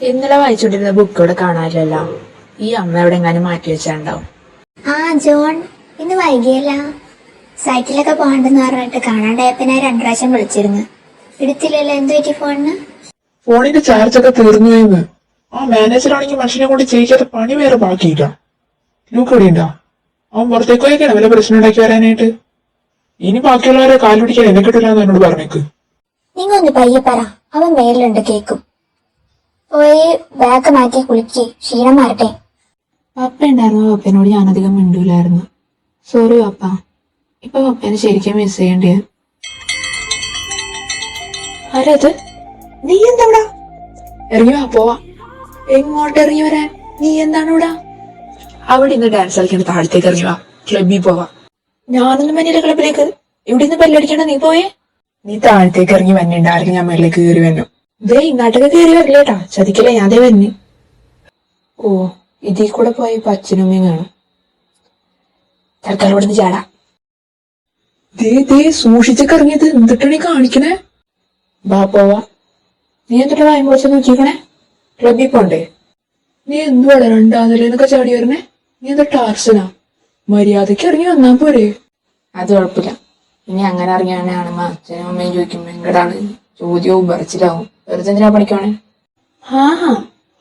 ഇന്നലെ വായിച്ചോണ്ടിരുന്ന ബുക്ക് ഇവിടെ കാണാനില്ലല്ലോ. ഈ അമ്മ എവിടെ എങ്ങാനും മാറ്റി വെച്ചാണ്ടാവും. ആ ജോൺ, ഇന്ന് വൈകിയല്ല. സൈറ്റിലൊക്കെ പോകണ്ടെന്ന് പറഞ്ഞിട്ട് കാണാണ്ടായപ്പോ ഞാൻ 2 പ്രാവശ്യം വിളിച്ചിരുന്നു. എടുത്തില്ലല്ലോ. എന്ത് പറ്റി ഫോണിന്? ഫോണിന്റെ ചാർജ് ഒക്കെ തീർന്നു എന്ന്. ആ മാനേജർ ആണെങ്കിൽ മനുഷ്യനെ കൊണ്ട് ചെയ്യിക്കാത്ത പണി വേറെ ബാക്കിയില്ല. ലൂക്ക് എവിടെയുണ്ടാ? അവൻ പുറത്തേക്ക് പോയേക്കാണ് വല്ല പ്രശ്നം ഉണ്ടാക്കി വരാനായിട്ട്. ഇനി ബാക്കിയുള്ളവരെ കാലുപിടിക്കാൻ എന്നെ കിട്ടില്ലാന്ന് എന്നോട് പറഞ്ഞേക്ക്. നിങ്ങൾ ഒന്ന് പയ്യെ പറ, അവൻ മേലിലുണ്ട് കേക്കും. പോയി ബാഗ് മാറ്റി കുളിക്ക്, ക്ഷീണം മാറട്ടെ. പപ്പ ഉണ്ടായിരുന്നു. പപ്പനോട് ഞാനധികം മിണ്ടൂലായിരുന്നു. സോറി പപ്പ. ഇപ്പൊ പപ്പനെ ശരിക്കും മിസ് ചെയ്യേണ്ടിയ. ആരത്? നീ എന്താ? ഇറങ്ങി വാ, പോവാ. എങ്ങോട്ട് ഇറങ്ങി വരാൻ? നീ എന്താണ് ഇവിടെ? അവിടെ ഇന്ന് ഡാൻസ് കളിക്കണ. താഴത്തേക്ക് ഇറങ്ങി വാ, ക്ലബിൽ പോവാ. ഞാനൊന്നും മഞ്ഞില്ല ക്ലബിലേക്ക്. ഇവിടെ നിന്ന് പല്ലടിക്കണ. നീ പോയേ. നീ താഴത്തേക്ക് ഇറങ്ങി വന്നിണ്ടായിരുന്നു. ഞാൻ മേളിലേക്ക് കയറി വന്നു. ദേ ഇങ്ങോട്ടൊക്കെ കയറി വരില്ലേട്ടാ, ചതിക്കില്ല. ഞാൻ ദേ വന്നി. ഓ, ഇതിൽ കൂടെ പോയി ഇപ്പൊ അച്ഛനും അമ്മയും കാണും. തൽക്കാലം ഇവിടെ നിന്ന് ചാടാ. ദേ സൂക്ഷിച്ചൊക്കെ ഇറങ്ങിയത്. എന്തിട്ടാണ് ഈ കാണിക്കണേ? ബാ പോവാ. നീ എന്തിട്ടാ വായും കുറച്ച് നോക്കിക്കണേ? ക്ലബിൽ പോണ്ടേ? നീ എന്തുവാടാ 2ാം നിലയിന്നൊക്കെ ചാടി വരണേ? നീ എന്താ ടാർസനാ? മര്യാദക്ക് ഇറങ്ങി വന്നാ പോരെ? അത് കുഴപ്പമില്ല. ഇനി അങ്ങനെ ഇറങ്ങിയാണ് അച്ഛനും അമ്മയും ചോദിക്കും എങ്കടാണ്. ചോദ്യവും പറിച്ചിലാവും. വെറുതെ എന്തിനാ പഠിക്കുവാണേ? ആ,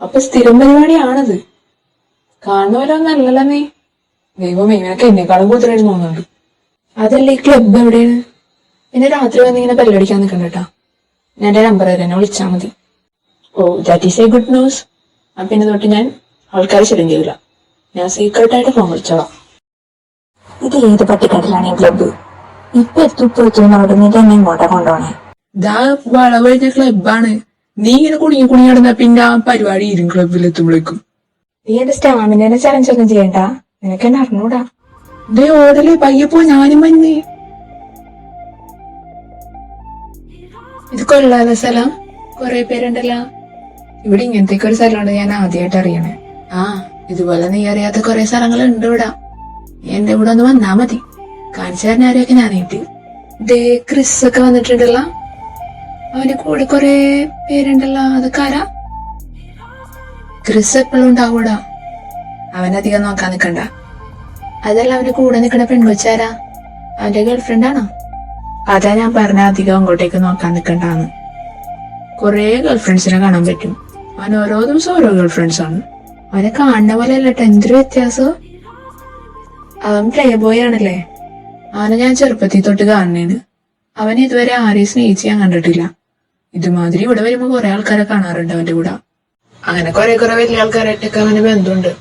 അപ്പൊ സ്ഥിരം പരിപാടിയാണത്. കാണുന്നവരൊന്നല്ലല്ലോ നീ. ദൈവം ഇവനൊക്കെ എന്നെക്കാളും കൂടുതലായിട്ട് തോന്നുന്നുണ്ട്. അതല്ല, ഈ ക്ലബ് എവിടെയാണ്? പിന്നെ രാത്രി വന്നിങ്ങനെ പല്ലടിക്കാൻ നിൽക്കണ്ടട്ടാ. ഞാൻ എന്റെ നമ്പർ തരാം, എന്നെ വിളിച്ചാൽ മതി. ഓ, that is a good news. പിന്നെ തൊട്ട് ഞാൻ ആൾക്കാരെ ശല്യം ചെയ്യില്ല. ഞാൻ സീക്രട്ടായിട്ട് ഫോൺ വിളിച്ചോളാം. ഇത് ഏത് പട്ടിക്കാട്ടിലാണ് ഈ ക്ലബ്ബ്? ഇപ്പൊ എത്തും അവിടെ നീ തന്നെ ഇങ്ങോട്ടാ കൊണ്ടുപോണേ? ഇതാ വളവഴിഞ്ഞ ക്ലബാണ്. നീ ഇങ്ങനെ കുണുങ്ങി നടന്നാ പിന്നെ ആ പരിപാടി ഇരും ക്ലബിൽ എത്തുമ്പോഴേക്കും. നീ എന്റെ സ്റ്റാമിനെ ചലഞ്ച് ഒന്നും ചെയ്യണ്ട. നിനക്ക് എന്നെ അറിഞ്ഞൂടാ. ദേ ഓടല്ലേ, പയ്യപ്പോ. ഞാനും മഞ്ഞ്. ഇത് കൊള്ളാതെ സ്ഥലം. കൊറേ പേരുണ്ടല്ലോ. ഇവിടെ ഇങ്ങനത്തേക്ക് ഒരു സ്ഥലമുണ്ട് ഞാൻ ആദ്യമായിട്ട് അറിയണേ. ആ, ഇതുപോലെ നീ അറിയാത്ത കൊറേ സ്ഥലങ്ങളുണ്ട് ഇവിടെ. നീ എന്റെ കൂടെ ഒന്ന് വന്നാ മതി. കാണിച്ചു തരുന്ന ആരെയൊക്കെ ഞാനായിട്ട്. ദേ ക്രിസ് ഒക്കെ വന്നിട്ടുണ്ടല്ലോ. അവന്റെ കൂടെ കൊറേ പേരുണ്ടല്ലോ. അതൊക്കെ ആരാ? ക്രിസ് എപ്പോഴും ഉണ്ടാവൂടാ. അവനധികം നോക്കാൻ നിക്കണ്ട. അതല്ല, അവന്റെ കൂടെ നിക്കണ പെൺകൊച്ചാരാ? അവന്റെ ഗേൾഫ്രണ്ട് ആണോ? അതാ ഞാൻ പറഞ്ഞ അധികം അങ്ങോട്ടേക്ക് നോക്കാൻ നിക്കണ്ടാന്ന്. കൊറേ ഗേൾഫ്രണ്ട്സിനെ കാണാൻ പറ്റും. അവൻ ഓരോ ദിവസം ഓരോ ഗേൾഫ്രണ്ട്സ് ആണ്. അവനെ കാണുന്ന പോലെ അല്ലട്ടോ. എന്തൊരു വ്യത്യാസം. അവൻ പ്ലേ ബോയ് ആണല്ലേ. അവനെ ഞാൻ ചെറുപ്പത്തിൽ തൊട്ട് കാണണേന്. അവൻ ഇതുവരെ ആരെയും സ്നേഹിച്ച് ഞാൻ കണ്ടിട്ടില്ല. ഇതുമാതിരി ഇവിടെ വരുമ്പോ കുറെ ആൾക്കാരെ കാണാറുണ്ട് അവന്റെ കൂടെ. അങ്ങനെ കുറെ വലിയ ആൾക്കാരായിട്ടൊക്കെ അവന് ബന്ധമുണ്ട്.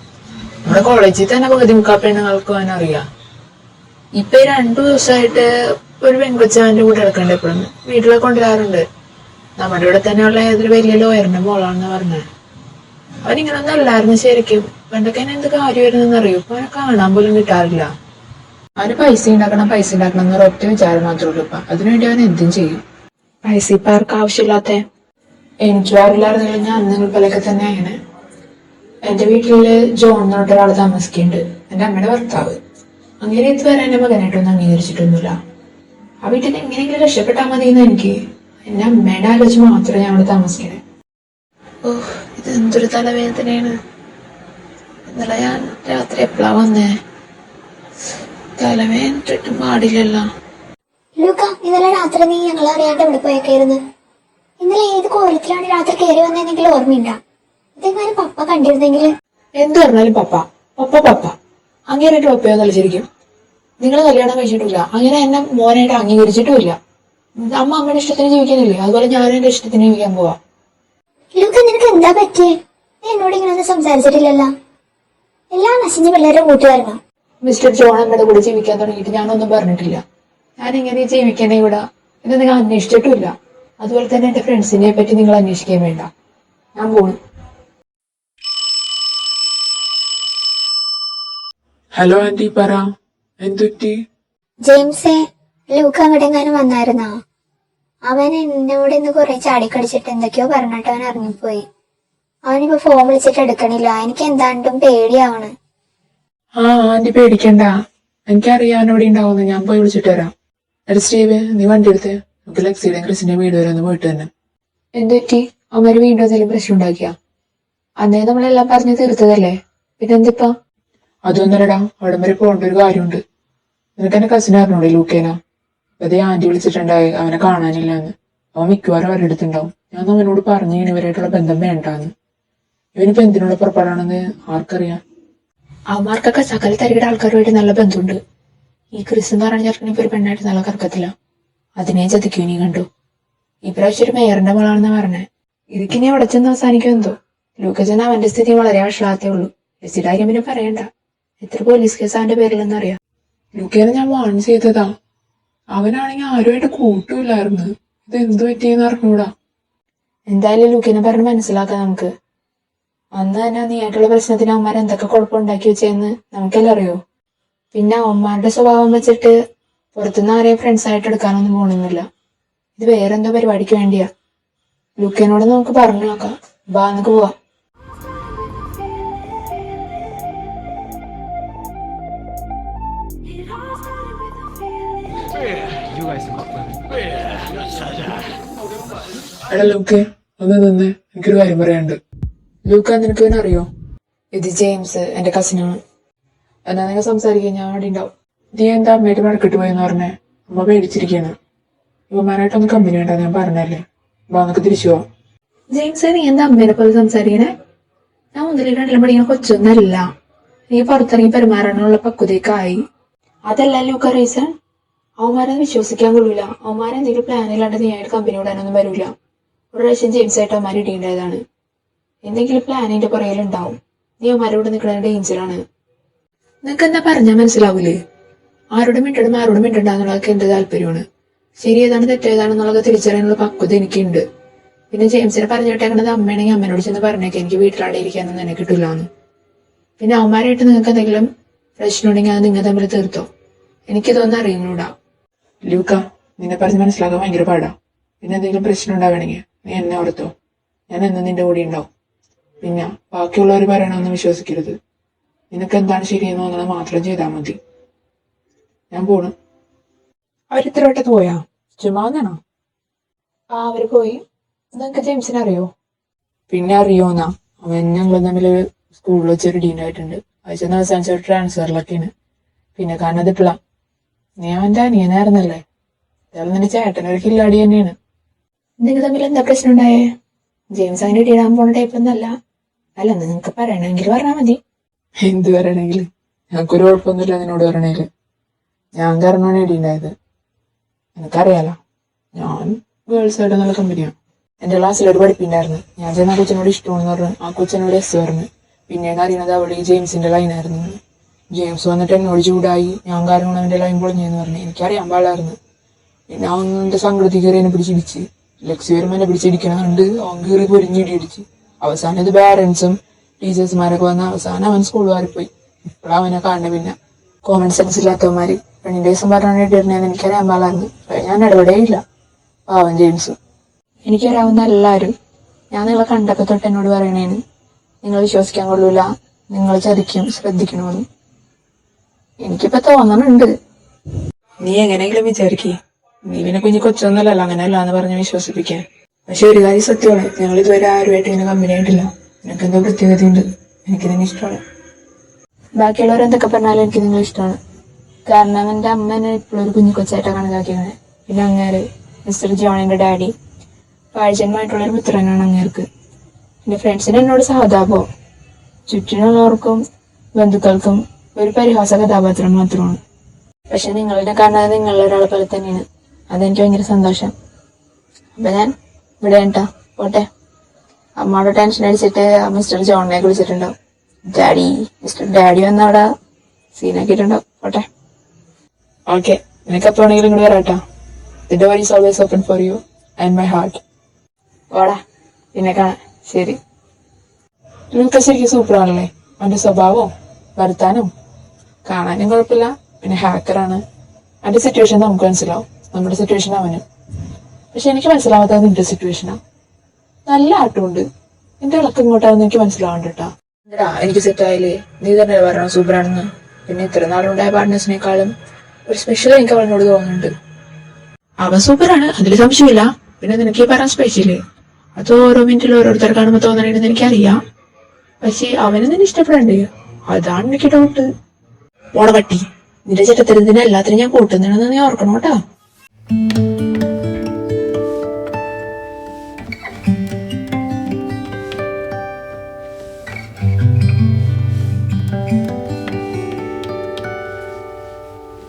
നമ്മുടെ കോളേജിൽ തന്നെ പകുതി മുക്കാ പെണ്ണുങ്ങൾക്ക് അവൻ അറിയാം. ഇപ്പൊ 2 ദിവസമായിട്ട് ഒരു പെൺകൊച്ച അവന്റെ കൂടെ കിടക്കണ്ട. എപ്പോഴും വീട്ടിലൊക്കെ കൊണ്ടുവരാറുണ്ട്. നമ്മുടെ ഇവിടെ തന്നെയുള്ള ഏതൊരു വലിയ ലോയറിന്റെ മോളാണെന്ന് പറഞ്ഞത്. അവനിങ്ങനെ ഒന്നും അല്ലായിരുന്നു ശരിക്കും. പണ്ടൊക്കെ എന്ത് കാര്യം വരുന്നെന്ന് അറിയൂ. ഇപ്പൊ അവനെ കാണാൻ പോലും കിട്ടാറില്ല. അവന് പൈസ ഉണ്ടാക്കണം എന്നൊരു ഒറ്റ വിചാരം മാത്രമേ ഉള്ളൂ. ഇപ്പൊ അതിനുവേണ്ടി അവൻ എന്തും ചെയ്യും. പൈസ ഇപ്പൊ ആർക്ക് ആവശ്യമില്ലാത്ത? എനിക്കും അറിയില്ലായിരുന്നില്ല. ഞാൻ നിങ്ങൾ പോലെയൊക്കെ തന്നെ അങ്ങനെ. എന്റെ വീട്ടില് ജോൺ എന്ന് പറഞ്ഞ ഒരാൾ താമസിക്കുന്നുണ്ട്. എന്റെ അമ്മയുടെ ഭർത്താവ്. അങ്ങനെ ഇതുവരെ എന്റെ മകനായിട്ടൊന്നും അംഗീകരിച്ചിട്ടൊന്നുമില്ല. ആ വീട്ടിൽ നിന്ന് എങ്ങനെയെങ്കിലും രക്ഷപ്പെട്ടാൽ മതിയെന്ന് എനിക്ക്. എന്റെ അമ്മയുടെ ആലോചിച്ച് മാത്രമേ ഞാൻ അവിടെ താമസിക്കണേ. ഓ, ഇത് എന്തൊരു തലവേദനയാണ്. ഇന്നലെ ഞാൻ രാത്രി എപ്പോഴാ വന്നേ? തലവേദനിട്ടും പാടില്ലല്ലോ. ലൂക്ക, ഇന്നലെ രാത്രി നീ ഞങ്ങളെ അറിയാണ്ട് ഇവിടെ പോയേക്കായിരുന്നു. ഇന്നലെ ഏത് കോലത്തിലാണ് രാത്രി കയറി വന്നെന്നെങ്കിലും ഓർമ്മയില്ല. ഇതെങ്ങാനും പപ്പ കണ്ടിരുന്നെങ്കിൽ? എന്ത് പറഞ്ഞാലും പപ്പ അങ്ങേരായിട്ട് പപ്പയൊന്നല്ല ശരിക്കും. നിങ്ങൾ കല്യാണം കഴിച്ചിട്ടില്ല. അങ്ങനെ എന്നെ മോനായിട്ട് അംഗീകരിച്ചിട്ടുമില്ല. അമ്മ അമ്മയുടെ ഇഷ്ടത്തിന് ജീവിക്കാനില്ലേ, അതുപോലെ ഞാനും എന്റെ ഇഷ്ടത്തിന് ജീവിക്കാൻ പോവാ. ലൂക്ക, നിനക്ക് എന്താ പറ്റിയേ? നീ എന്നോട് ഇങ്ങനെ ഒന്നും സംസാരിച്ചിട്ടില്ലല്ലോ. എല്ലാ നശിഞ്ഞ പിള്ളേരുടെ കൂട്ടുകാരനാ. മിസ്റ്റർ ജോൺ അമ്മയുടെ കൂടെ ജീവിക്കാൻ തുടങ്ങിയിട്ട് ഞാനൊന്നും പറഞ്ഞിട്ടില്ല. ഞാൻ ഇങ്ങനെ ജീവിക്കണേ ഇവിടെ ഇത് നിങ്ങൾ അന്വേഷിച്ചിട്ടുമില്ല. അതുപോലെ തന്നെ എന്റെ ഫ്രണ്ട്സിനെ പറ്റി നിങ്ങൾ അന്വേഷിക്കാൻ വേണ്ട. ഞാൻ പോണു. ഹലോ ആന്റി, പറ. എന്തുറ്റി? ജെയിംസേ, ലൂക്ക അങ്ങോട്ടെങ്ങാനും വന്നായിരുന്നോ? അവൻ എന്നോട് ഇന്ന് കുറെ ചാടിക്കടിച്ചിട്ട് എന്തൊക്കെയോ പറഞ്ഞിട്ട് അവൻ ഇറങ്ങിപ്പോയി. അവനിപ്പോ ഫോൺ വിളിച്ചിട്ട് എടുക്കണില്ല. എനിക്ക് എന്താണ്ടും പേടിയാവണ്. ആ, ആന്റി പേടിക്കണ്ട. എനിക്കറിയാം അവനോട് ഉണ്ടാവുന്നു. ഞാൻ പോയി വിളിച്ചിട്ട് വരാം. എടാ സ്റ്റീവ്, നീ വണ്ടി എടുത്ത് നമുക്ക് ലക്സിയുടെയും ക്രിസിന്റെ വീട് വരെ ഒന്ന് പോയിട്ട് തന്നെ. എന്തുപറ്റി? അവന്മാര് വീണ്ടും എന്തെങ്കിലും പ്രശ്നം ഉണ്ടാക്കിയാ? അന്നേ നമ്മളെല്ലാം പറഞ്ഞു തീർത്തതല്ലേ, പിന്നെന്തിപ്പോ? അതൊന്നല്ലടാ, അവിടം വരെ പോകേണ്ട ഒരു കാര്യമുണ്ട്. നിനക്ക് എന്റെ കസിൻ അറിഞ്ഞൂടെ ലൂക്കേന? അതേ ആന്റി വിളിച്ചിട്ടുണ്ടായി അവനെ കാണാനില്ലാന്ന്. അവൻ മിക്കവാറും അവരുടെ അടുത്തുണ്ടാവും. ഞാൻ അവനോട് പറഞ്ഞു ഇവരായിട്ടുള്ള ബന്ധം വേണ്ടാന്ന്. ഇവനിപ്പോ എന്തിനുള്ള പുറപ്പാടാണെന്ന് ആർക്കറിയാം. അവന്മാർക്കൊക്കെ സകല തരികയുടെ ആൾക്കാരുമായിട്ട് നല്ല ബന്ധമുണ്ട്. ഈ ക്രിസ്തും പറഞ്ഞ ചെറുക്കനിപ്പോ ഒരു പെണ്ണായിട്ട് നല്ല കറക്കത്തില്ല. അതിനെ ചതിക്കൂ നീ കണ്ടു. ഈ പ്രാവശ്യം ഒരു മേയറിന്റെ മോളാണെന്നാ പറഞ്ഞേ. ഇതിക്കിനി അവിടെ ചെന്ന് അവസാനിക്കും എന്തോ. ലൂക്കച്ചൻ അവന്റെ സ്ഥിതി വളരെ വഷളാത്തേ ഉള്ളൂ. ലെസിയുടെ കാര്യം പിന്നെ പറയണ്ട. എത്ര പോലീസ് കേസ് അവന്റെ പേരിലെന്നറിയാം. ലൂക്കേനെ ഞാൻ വാൺ ചെയ്തതാ. അവനാണെങ്കിൽ ആരുമായിട്ട് കൂട്ടുമില്ലായിരുന്നു. ഇത് എന്തു പറ്റിയെന്ന് അറിഞ്ഞൂടാ. എന്തായാലും ലൂക്കിനെ പറഞ്ഞ് മനസ്സിലാക്കാം നമുക്ക്. അന്ന് തന്നെ നീയായിട്ടുള്ള പ്രശ്നത്തിന് അവന്മാർ എന്തൊക്കെ കുഴപ്പമുണ്ടാക്കി വെച്ചെന്ന് നമുക്കെല്ലാം അറിയോ. പിന്നെ അവന്മാരുടെ സ്വഭാവം വെച്ചിട്ട് പുറത്തുനിന്ന് ആരെയും ഫ്രണ്ട്സ് ആയിട്ട് എടുക്കാനൊന്നും പോകണമെന്നില്ല. ഇത് വേറെന്തോ പരിപാടിക്ക് വേണ്ടിയാ. ലൂക്കേനോട് നമുക്ക് പറഞ്ഞു നോക്കാം. ബാ, നമുക്ക് പോവാം. എടാ ലൂക്കെ, ഒന്ന് നിന്ന് എനിക്കൊരു കാര്യം പറയാനുണ്ട്. ലൂക്ക, നിനക്ക് ഇവനെ അറിയോ? ഇത് ജെയിംസ്, എന്റെ കസിനാണ്. എന്നാ നിങ്ങൾ സംസാരിക്കുക, ഞാൻ അവിടെ ഉണ്ടാവും. നീ എന്താ അമ്മയായിട്ട് മഴക്കിട്ട് പോയെന്ന് പറഞ്ഞേ? അമ്മ പേടിച്ചിരിക്കാണ്. ഇവന്മാരായിട്ടൊന്ന് കമ്പനി വേണ്ട, ഞാൻ പറഞ്ഞല്ലേ. വാ, നമുക്ക് തിരിച്ചു പോവാം. ജെയിംസ്, നീ എന്താ അമ്മേനെ പോലെ സംസാരിക്കണേ? ഞാൻ ഒന്നിലും രണ്ടിലും പഠിക്കുന്ന കൊച്ചൊന്നല്ല. നീ പുറത്തിറങ്ങി പെരുമാറാനുള്ള പക്വതയൊക്കെയായി. അതല്ല ലൂക്ക റീസൺ. അവന്മാരെ വിശ്വസിക്കാൻ കൊള്ളൂല. അവന്മാരെ എന്തെങ്കിലും പ്ലാൻ ഇല്ലാണ്ട് നീ ആയിട്ട് കമ്പനി വിടാനൊന്നും വരൂല. ഒരു പ്രാവശ്യം ജെയിംസ് ആയിട്ട് അവന്മാർ ഇടേണ്ടതാണ്. എന്തെങ്കിലും പ്ലാനിന്റെ പുറകിലുണ്ടാവും. നീ അവന്മാരോട് നിൽക്കുന്ന ഡേഞ്ചറാണ്. നിനക്ക് എന്താ പറഞ്ഞാൽ മനസ്സിലാവൂലേ? ആരോടും മിണ്ടണം ആരോടും മിണ്ടണ്ടെന്നുള്ളതൊക്കെ എന്ത് താല്പര്യമാണ്. ശരി ഏതാണ് തെറ്റേതാണെന്നുള്ളത് തിരിച്ചറിയാനുള്ള പക്വത എനിക്കുണ്ട്. പിന്നെ ജെയിംസിനെ പറഞ്ഞു വിട്ടേക്കണത് അമ്മയാണെങ്കിൽ അമ്മേനോട് ചെന്ന് പറഞ്ഞേക്കെ എനിക്ക് വീട്ടിലവിടെ ഇരിക്കാനൊന്നും എന്നെ കിട്ടില്ലാന്ന്. പിന്നെ അവന്മാരായിട്ട് നിങ്ങൾക്ക് എന്തെങ്കിലും പ്രശ്നം ഉണ്ടെങ്കിൽ അത് നിങ്ങൾ തമ്മിൽ തീർത്തോ. എനിക്കിതൊന്നും അറിയുന്നൂടാ. ലൂക്ക, നിന്നെ പറഞ്ഞ് മനസ്സിലാക്കാൻ ഭയങ്കര പാടാ. പിന്നെ എന്തെങ്കിലും പ്രശ്നം ഉണ്ടാവണമെങ്കിൽ നീ എന്നെ ഓർത്തോ. ഞാൻ എന്നും നിന്റെ കൂടെ ഉണ്ടാവും. പിന്നെ ബാക്കിയുള്ളവർ പറയണമെന്ന് വിശ്വസിക്കരുത്. നിനക്ക് എന്താണ് ശരിയെന്ന് തോന്നുന്നത് മാത്രം ചെയ്താൽ മതി. ഞാൻ പോണു. അവരിത്ര വട്ടത്ത് പോയാ? ചുമ്മാന്നാണോ? അവര് പോയി. നിങ്ങക്ക് ജെയിംസിനെ അറിയോ? പിന്നെ അറിയോന്നാ, അവൻ ഞങ്ങൾ തമ്മിൽ സ്കൂളിൽ വെച്ചൊരു ഡീനായിട്ടുണ്ട്. അയച്ചെന്ന് അവസാനിച്ച ട്രാൻസ്ഫറിലൊക്കെയാണ്. പിന്നെ കാണാതിട്ടില്ല. നീ അവന്റെ അനിയനായിരുന്നല്ലേ? അയാൾ നിന്റെ ചേട്ടനൊരു കില്ലാടി തന്നെയാണ്. നിങ്ങൾ തമ്മിൽ എന്താ പ്രശ്നം ഉണ്ടായേ? ജെയിംസ് അങ്ങനെ ഇടാൻ പോണ ടൈപ്പൊന്നല്ല. അല്ല, നിങ്ങക്ക് പറയണമെങ്കിൽ പറഞ്ഞാൽ മതി. എന്ത് പറയണെങ്കില് ഞങ്ങൾക്കൊരു കുഴപ്പമൊന്നുമില്ല നിന്നോട് പറയണേല്. ഞാൻ കാരണമാണ് ഇടിയുണ്ടായത്. എനിക്കറിയാലോ, ഞാൻ ഗേൾസായിട്ട് നല്ല കമ്പനിയാണ്. എന്റെ ക്ലാസ്സിലൊരു പഠിപ്പുണ്ടായിരുന്നു. ഞാൻ ചെന്ന ആ കൊച്ചിനോട് ഇഷ്ടമാണെന്ന് പറഞ്ഞു. ആ കൊച്ചിനോട് എസ് പറഞ്ഞു. പിന്നീട് അറിയണത് അവള് ഈ ജെയിംസിന്റെ ലൈനായിരുന്നു. ജെയിംസ് വന്നിട്ട് എന്നോട് ചൂടായി. ഞാൻ കാരണം അവന്റെ ലൈൻ പൊളിഞ്ഞെന്ന് പറഞ്ഞു. എനിക്കറിയാൻ പാടില്ലായിരുന്നു. പിന്നെ അവൻ എന്റെ സംഘടത്തിൽ കയറി എന്നെ പിടിച്ചിടിച്ച്. ലക്ഷ്യ വരുമ്പോ എന്നെ പിടിച്ചിടിക്കണതുണ്ട്. അവൻ കയറി പൊരിഞ്ഞിടിച്ച്. അവസാനം ഇത് പാരന്റ്സും ടീച്ചേഴ്സുമാരൊക്കെ വന്ന അവസാനം അവൻ സ്കൂൾ മാറിപ്പോയി. ഇപ്പോഴാ അവനെ കാണുന്നത്. പിന്നെ കോമൺ സെൻസ് ഇല്ലാത്തവന്മാര് പെണ്ണിന്റെ ദിവസം പറഞ്ഞാണ് ഇട്ടിരുന്നതെന്ന് എനിക്കറിയാൻ പാടില്ലായിരുന്നു. ഞാൻ ഇടപെടേയില്ല. പാവൻ ജെയിംസ്. എനിക്കറിയാവുന്ന എല്ലാവരും ഞാൻ നിങ്ങളെ കണ്ടപ്പോ തൊട്ട് എന്നോട് പറയണേന് നിങ്ങൾ വിശ്വസിക്കാൻ കൊള്ളൂല, നിങ്ങൾ ചതിക്കും, ശ്രദ്ധിക്കണമെന്ന്. എനിക്കിപ്പോ തോന്നണുണ്ട്. നീ എങ്ങനെയെങ്കിലും വിചാരിക്കേ, നീ പിന്നെ കുഞ്ഞു കൊച്ചൊന്നല്ലല്ലോ അങ്ങനെയല്ല എന്ന് പറഞ്ഞ് വിശ്വസിപ്പിക്കാൻ. പക്ഷെ ഒരു കാര്യം സത്യമാണ്, ഞങ്ങൾ ഇതുവരെ ആരുമായിട്ട് ഇങ്ങനെ കമ്പനി ആയിട്ടില്ല. നിനക്കെന്തോ പ്രത്യേകതയുണ്ട്. എനിക്ക് നിന്നെ ഇഷ്ടമാണ്. ബാക്കിയുള്ളവർ എന്തൊക്കെ പറഞ്ഞാലും എനിക്ക് നിങ്ങൾ ഇഷ്ടമാണ്. കാരണം എന്റെ അമ്മ എന്നെ ഇപ്പോഴും ഒരു കുഞ്ഞു കൊച്ചായിട്ടാണ് കണക്കാക്കിയത്. പിന്നെ അങ്ങേര് മിസ്റ്റർ ജോണിന്റെ ഡാഡി പാഴ്ചന്മായിട്ടുള്ളൊരു പുത്രനാണ് അങ്ങേർക്ക്. എന്റെ ഫ്രണ്ട്സിന് എന്നോട് സഹതാപോ, ചുറ്റിനുള്ളവർക്കും ബന്ധുക്കൾക്കും ഒരു പരിഹാസ കഥാപാത്രം മാത്രമാണ്. പക്ഷെ നിങ്ങളുടെ കാണാതെ നിങ്ങളുടെ ഒരാളെ പോലെ തന്നെയാണ്. അതെനിക്ക് ഭയങ്കര സന്തോഷം. അപ്പൊ ഞാൻ ഇവിടെ ഉണ്ടാ പോട്ടെ. അമ്മയോട് ടെൻഷൻ അടിച്ചിട്ട് മിസ്റ്റർ ജോണിനെ വിളിച്ചിട്ടുണ്ടാവും. ഡാഡി, മിസ്റ്റർ ഡാഡി വന്ന അവിടെ സീനാക്കിയിട്ടുണ്ടാവും. പോട്ടെ. ഓക്കെ, നിനക്ക് എപ്പോ വേണമെങ്കിലും ഇങ്ങോട്ട് വരാട്ടാ. The door is always open for you and my heart. ഓടാ, പിന്നെ കാണാം. ശരി. ലൂക്ക ശരിക്കും സൂപ്പറാണല്ലേ. അവന്റെ സ്വഭാവവും വർത്താനും കാണാനും കുഴപ്പമില്ല. പിന്നെ ഹാക്കറാണ്. അവന്റെ സിറ്റുവേഷൻ നമുക്ക് മനസ്സിലാവും. നമ്മുടെ സിറ്റുവേഷൻ അവനും. പക്ഷെ എനിക്ക് മനസ്സിലാവാത്തത് നിന്റെ സിറ്റുവേഷനാ. നല്ല ആട്ടമുണ്ട്. നിന്റെ ഇളക്കം ഇങ്ങോട്ടാണെന്ന് എനിക്ക് മനസ്സിലാവണ്ട കേട്ടാ. എനിക്ക് സെറ്റായില്ലേ. നീ തന്നെ പറയണം സൂപ്പറാണെന്ന്. പിന്നെ ഇത്ര നാളുണ്ടായ പാർട്ട്നേഴ്സിനേക്കാളും ഒരു സ്പെഷ്യൽ എനിക്ക് അവനോട് തോന്നുന്നുണ്ട്. അവൻ സൂപ്പറാണ്, അതിൽ സംശയമില്ല. പിന്നെ നിനക്ക് ഈ പറയാൻ സ്പെഷ്യല് അത് ഓരോ മിനിറ്റിൽ ഓരോരുത്തർ കാണുമ്പോൾ തോന്നണേന്ന് എനിക്കറിയാം. പക്ഷെ അവനെ നിന്നെ ഇഷ്ടപ്പെടണ്ടേ? അതാണ് എനിക്ക് ഡൗട്ട്. ഓണ പട്ടി, നിന്റെ ചെറ്റത്തരത്തിന് എല്ലാത്തിനും ഞാൻ കൂട്ടുന്നതാണെന്ന് നീ ഓർക്കണം കേട്ടാ.